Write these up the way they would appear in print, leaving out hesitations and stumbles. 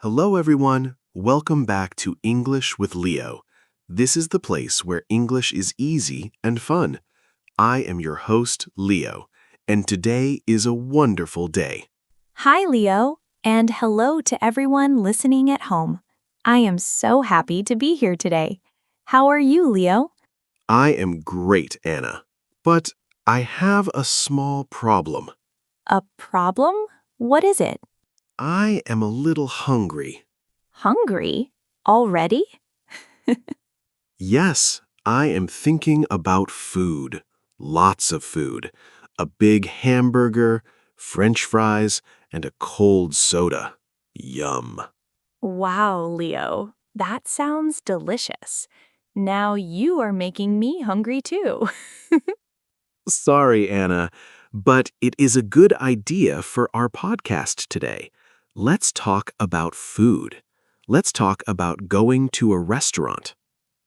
Hello, everyone. Welcome back to English with Leo. This is the place where English is easy and fun. I am your host, Leo, and today is a wonderful day. Hi, Leo, and hello to everyone listening at home. I am so happy to be here today. How are you, Leo? I am great, Anna, but I have a small problem. A problem? What is it? I am a little hungry. Hungry? Already? Yes, I am thinking about food. Lots of food. A big hamburger, French fries, and a cold soda. Yum. Wow, Leo, that sounds delicious. Now you are making me hungry too. Sorry, Anna, but it is a good idea for our podcast today. Let's talk about food. Let's talk about going to a restaurant.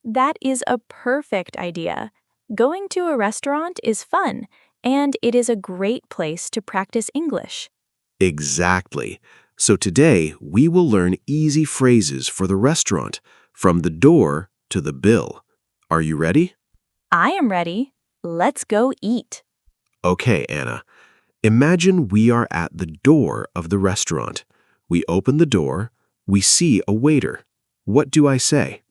That is a perfect idea. Going to a restaurant is fun, and it is a great place to practice English. Exactly. So today we will learn easy phrases for the restaurant, from the door to the bill. Are you ready? I am ready. Let's go eat. Okay, Anna. Imagine we are at the door of the restaurant. We open the door. We see a waiter. What do I say?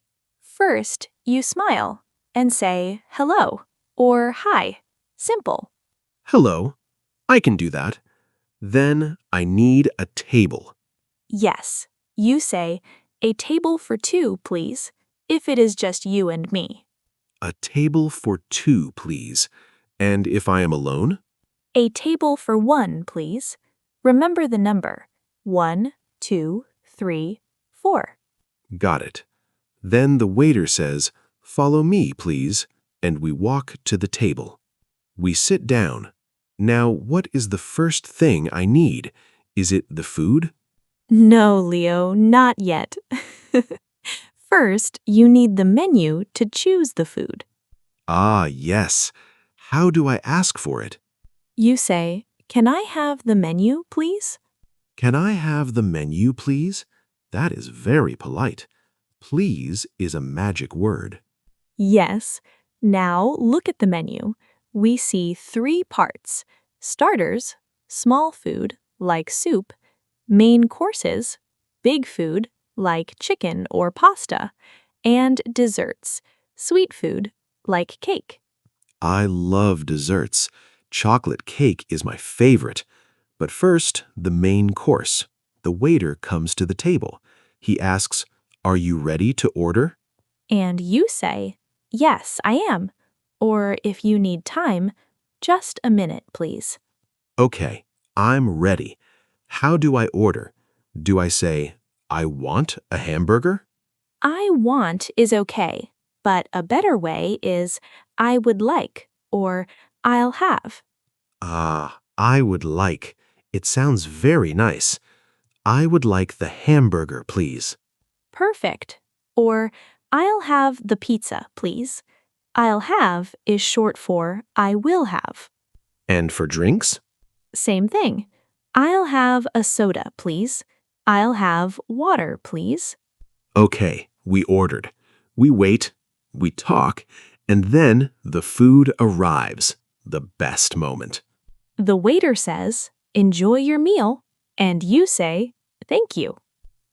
First, you smile and say hello or hi. Simple. Hello. I can do that. Then I need a table. Yes, you say a table for two, please, if it is just you and me. A table for two, please. And if I am alone? A table for one, please. Remember the number 1, 2, 3, 4. Got it. Then the waiter says, "Follow me, please," and we walk to the table. We sit down. Now, what is the first thing I need? Is it the food? No, Leo, not yet. First, you need the menu to choose the food. Ah, yes. How do I ask for it? You say, "Can I have the menu, please?" Can I have the menu, please? That is very polite. Please is a magic word. Yes. Now look at the menu. We see 3 parts: starters, small food, like soup; main courses, big food, like chicken or pasta; and desserts, sweet food, like cake. I love desserts. Chocolate cake is my favorite. But first, the main course. The waiter comes to the table. He asks, "Are you ready to order?" And you say, "Yes, I am." Or if you need time, "Just a minute, please." Okay, I'm ready. How do I order? Do I say, "I want a hamburger"? I want is okay, but a better way is I would like or I'll have. Ah, I would like. It sounds very nice. I would like the hamburger, please. Perfect. Or I'll have the pizza, please. I'll have is short for I will have. And for drinks? Same thing. I'll have a soda, please. I'll have water, please. Okay, we ordered. We wait, we talk, and then the food arrives. The best moment. The waiter says, "Enjoy your meal," and you say, "Thank you."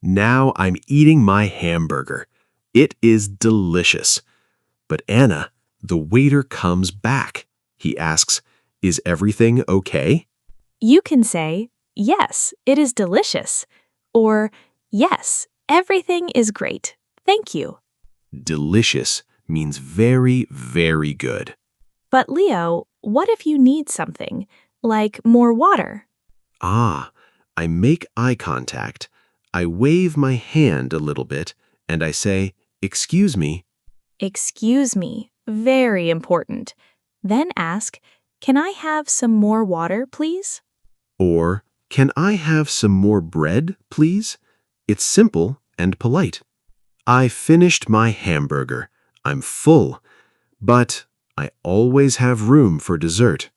Now I'm eating my hamburger. It is delicious. But Anna, the waiter comes back. He asks, "Is everything okay?" You can say, "Yes, it is delicious," or "Yes, everything is great. Thank you." Delicious means very, very good. But Leo, what if you need something, like more water? Ah, I make eye contact. I wave my hand a little bit, and I say, "Excuse me." Excuse me, very important. Then ask, "Can I have some more water, please?" Or, "Can I have some more bread, please?" It's simple and polite. I finished my hamburger. I'm full. But I always have room for dessert.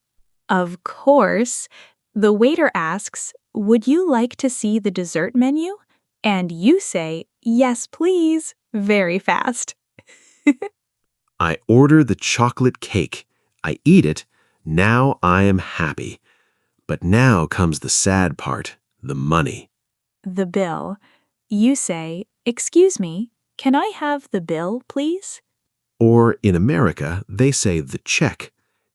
Of course. The waiter asks, would you like to see the dessert menu? And you say, yes, please, very fast. I order the chocolate cake. I eat it. Now I am happy. But now comes the sad part, the money. The bill. You say, excuse me, can I have the bill, please? Or in America, they say the check.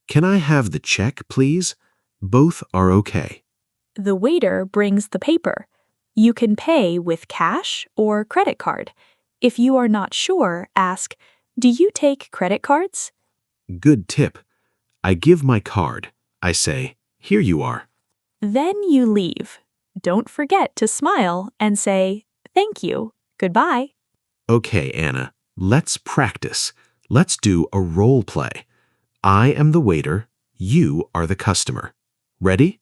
Can I have the check, please? Both are okay. The waiter brings the paper. You can pay with cash or credit card. If you are not sure, ask, do you take credit cards? Good tip. I give my card. I say, here you are. Then you leave. Don't forget to smile and say, thank you, goodbye. Okay, Anna, let's practice. Let's do a role play. I am the waiter. You are the customer. Ready?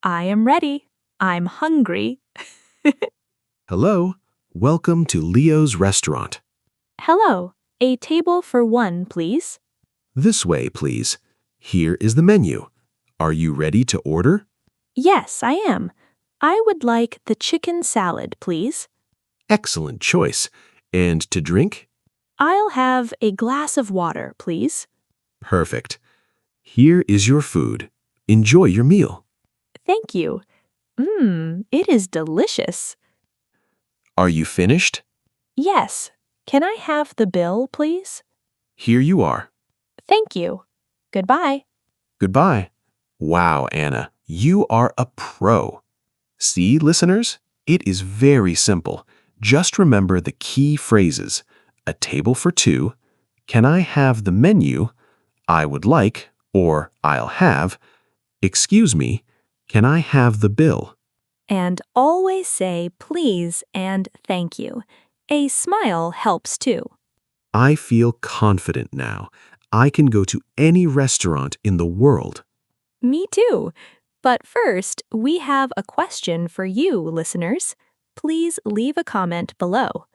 I am ready. I'm hungry. Hello. Welcome to Leo's restaurant. Hello, a table for one, please. This way, please. Here is the menu. Are you ready to order? Yes, I am. I would like the chicken salad, please. Excellent choice. And to drink? I'll have a glass of water, please. Perfect. Here is your food. Enjoy your meal. Thank you. It is delicious. Are you finished? Yes. Can I have the bill, please? Here you are. Thank you. Goodbye. Goodbye. Wow, Anna, you are a pro. See, listeners? It is very simple. Just remember the key phrases. A table for two. Can I have the menu? I would like, or I'll have. Excuse me, can I have the bill? And always say please and thank you. A smile helps too. I feel confident now. I can go to any restaurant in the world. Me too. But first, we have a question for you, listeners. Please leave a comment below.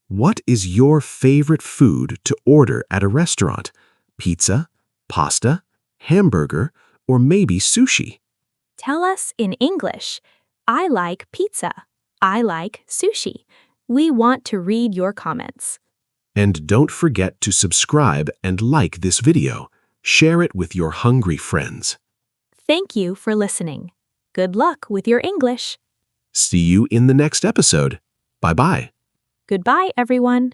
What is your favorite food to order at a restaurant? Pizza, pasta, hamburger, or maybe sushi? Tell us in English. I like pizza. I like sushi. We want to read your comments. And don't forget to subscribe and like this video. Share it with your hungry friends. Thank you for listening. Good luck with your English. See you in the next episode. Bye-bye. Goodbye, everyone.